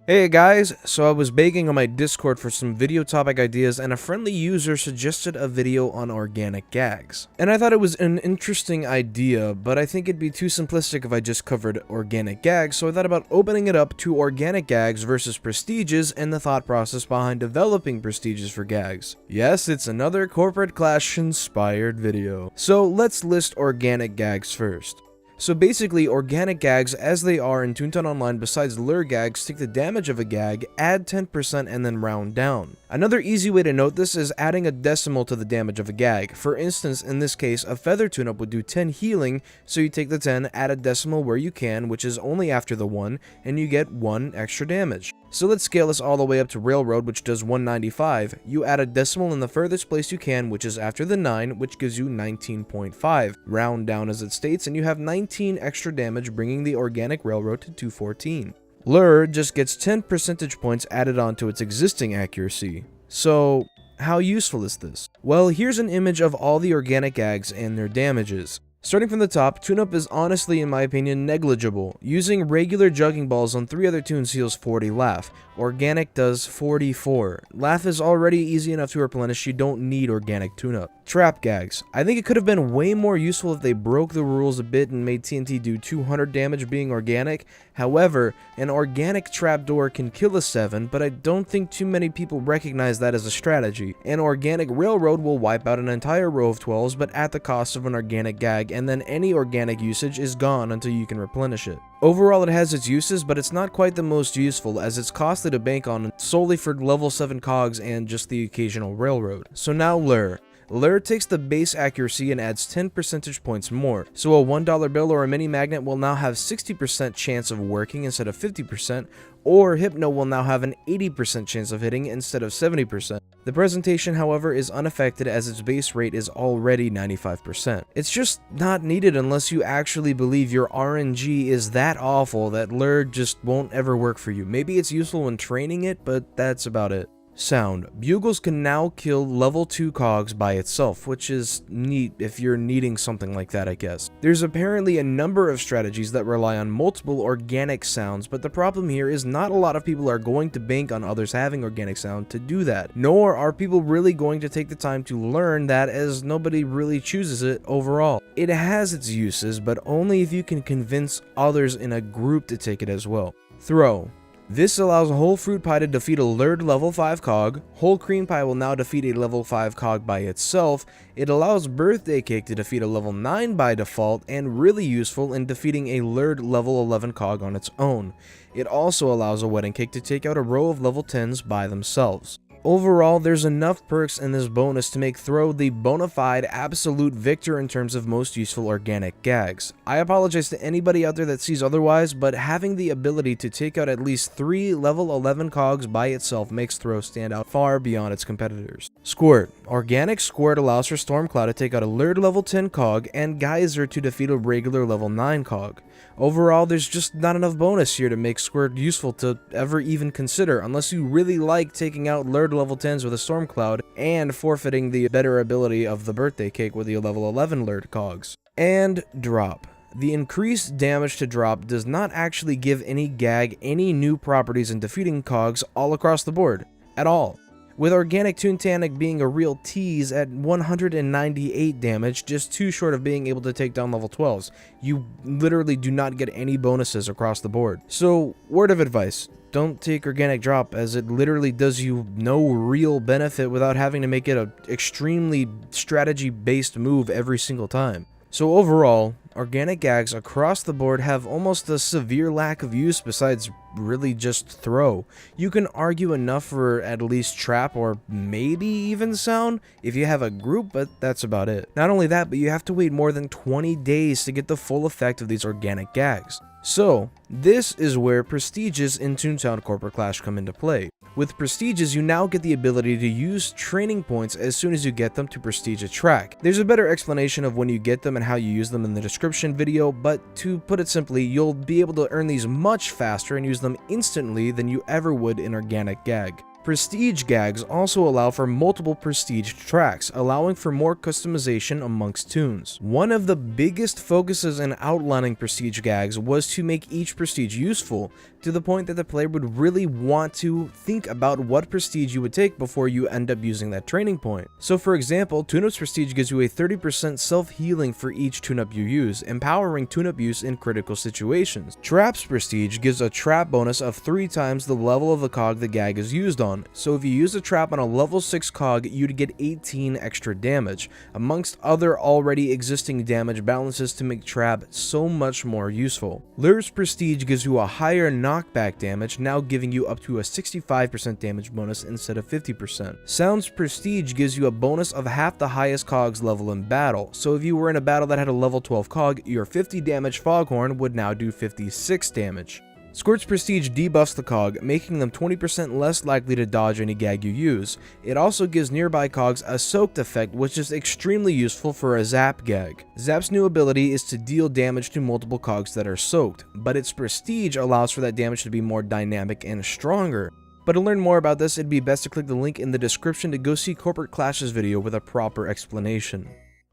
Hey guys, so I was begging on my Discord for some video topic ideas and a friendly user suggested a video on organic gags. And I thought it was an interesting idea, but I think it'd be too simplistic if I just covered organic gags, so I thought about opening it up to organic gags versus prestiges and the thought process behind developing prestiges for gags. Yes, it's another corporate clash inspired video. So let's list organic gags first. So basically, organic gags as they are in Toontown Online besides lure gags take the damage of a gag, add 10% and then round down. Another easy way to note this is adding a decimal to the damage of a gag. For instance, in this case, a feather tune-up would do 10 healing, so you take the 10, add a decimal where you can, which is only after the 1, and you get 1 extra damage. So let's scale this all the way up to Railroad, which does 195. You add a decimal in the furthest place you can, which is after the 9, which gives you 19.5. Round down as it states, and you have 19 extra damage, bringing the organic Railroad to 214. Lure just gets 10 percentage points added onto its existing accuracy. So, how useful is this? Well, here's an image of all the organic gags and their damages. Starting from the top, tune-up is honestly, in my opinion, negligible. Using regular jugging balls on 3 other tunes heals 40 laugh. Organic does 44. Laugh is already easy enough to replenish, you don't need organic tune-up. Trap gags. I think it could have been way more useful if they broke the rules a bit and made TNT do 200 damage being organic. However, an organic trapdoor can kill a 7, but I don't think too many people recognize that as a strategy. An organic railroad will wipe out an entire row of 12s, but at the cost of an organic gag, and then any organic usage is gone until you can replenish it. Overall, it has its uses, but it's not quite the most useful, as it's costly to bank on solely for level 7 cogs and just the occasional railroad. So now Lure. Lure takes the base accuracy and adds 10 percentage points more, so a $1 bill or a mini magnet will now have 60% chance of working instead of 50%, or Hypno will now have an 80% chance of hitting instead of 70%. The presentation, however, is unaffected as its base rate is already 95%. It's just not needed unless you actually believe your RNG is that awful that Lure just won't ever work for you. Maybe it's useful when training it, but that's about it. Sound. Bugles can now kill level 2 cogs by itself, which is neat if you're needing something like that, I guess. There's apparently a number of strategies that rely on multiple organic sounds, but the problem here is not a lot of people are going to bank on others having organic sound to do that, nor are people really going to take the time to learn that, as nobody really chooses it overall. It has its uses, but only if you can convince others in a group to take it as well. Throw. This allows a whole fruit pie to defeat a lured level 5 cog, whole cream pie will now defeat a level 5 cog by itself, it allows birthday cake to defeat a level 9 by default, and really useful in defeating a lured level 11 cog on its own. It also allows a wedding cake to take out a row of level 10s by themselves. Overall, there's enough perks in this bonus to make Throw the bona fide absolute victor in terms of most useful organic gags. I apologize to anybody out there that sees otherwise, but having the ability to take out at least 3 level 11 cogs by itself makes Throw stand out far beyond its competitors. Squirt. Organic Squirt allows for Stormcloud to take out a lured level 10 cog and Geyser to defeat a regular level 9 cog. Overall, there's just not enough bonus here to make Squirt useful to ever even consider, unless you really like taking out lured level 10s with a Stormcloud and forfeiting the better ability of the birthday cake with the level 11 lured cogs. And Drop. The increased damage to drop does not actually give any gag any new properties in defeating cogs all across the board, at all. With Organic Toontanic being a real tease at 198 damage, just too short of being able to take down level 12s. You literally do not get any bonuses across the board. So, word of advice, don't take Organic Drop, as it literally does you no real benefit without having to make it an extremely strategy-based move every single time. So overall, organic gags across the board have almost a severe lack of use besides really just Throw. You can argue enough for at least Trap or maybe even Sound if you have a group, but that's about it. Not only that, but you have to wait more than 20 days to get the full effect of these organic gags. So, this is where prestiges in Toontown Corporate Clash come into play. With prestiges, you now get the ability to use training points as soon as you get them to prestige a track. There's a better explanation of when you get them and how you use them in the description video, but to put it simply, you'll be able to earn these much faster and use them instantly than you ever would in Organic Gag. Prestige gags also allow for multiple prestige tracks, allowing for more customization amongst tunes. One of the biggest focuses in outlining prestige gags was to make each prestige useful, to the point that the player would really want to think about what prestige you would take before you end up using that training point. So for example, Tune-Up's prestige gives you a 30% self-healing for each tune-up you use, empowering tune-up use in critical situations. Trap's prestige gives a trap bonus of 3 times the level of the cog the gag is used on, so if you use a trap on a level 6 cog, you'd get 18 extra damage, amongst other already existing damage balances to make trap so much more useful. Lure's prestige gives you a higher knockback damage, now giving you up to a 65% damage bonus instead of 50%. Sound's prestige gives you a bonus of half the highest cog's level in battle, so if you were in a battle that had a level 12 cog, your 50 damage foghorn would now do 56 damage. Squirt's prestige debuffs the cog, making them 20% less likely to dodge any gag you use. It also gives nearby cogs a soaked effect, which is extremely useful for a zap gag. Zap's new ability is to deal damage to multiple cogs that are soaked, but its prestige allows for that damage to be more dynamic and stronger. But to learn more about this, it'd be best to click the link in the description to go see Corporate Clash's video with a proper explanation.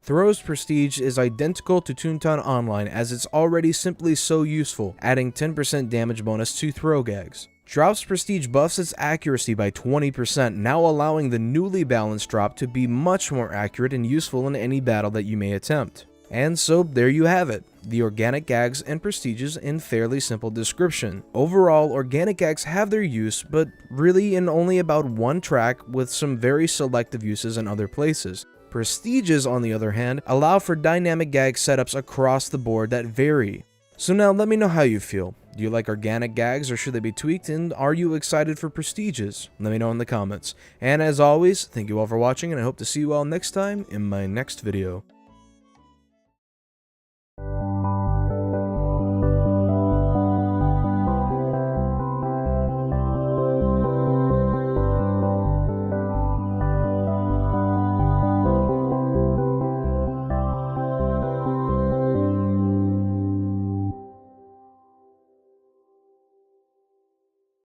Throw's prestige is identical to Toontown Online, as it's already simply so useful, adding 10% damage bonus to throw gags. Drop's prestige buffs its accuracy by 20%, now allowing the newly balanced drop to be much more accurate and useful in any battle that you may attempt. And so there you have it, the organic gags and prestiges in fairly simple description. Overall, organic gags have their use, but really in only about one track, with some very selective uses in other places. Prestiges, on the other hand, allow for dynamic gag setups across the board that vary. So now let me know how you feel. Do you like organic gags, or should they be tweaked, and are you excited for prestiges? Let me know in the comments. And as always, thank you all for watching, and I hope to see you all next time in my next video.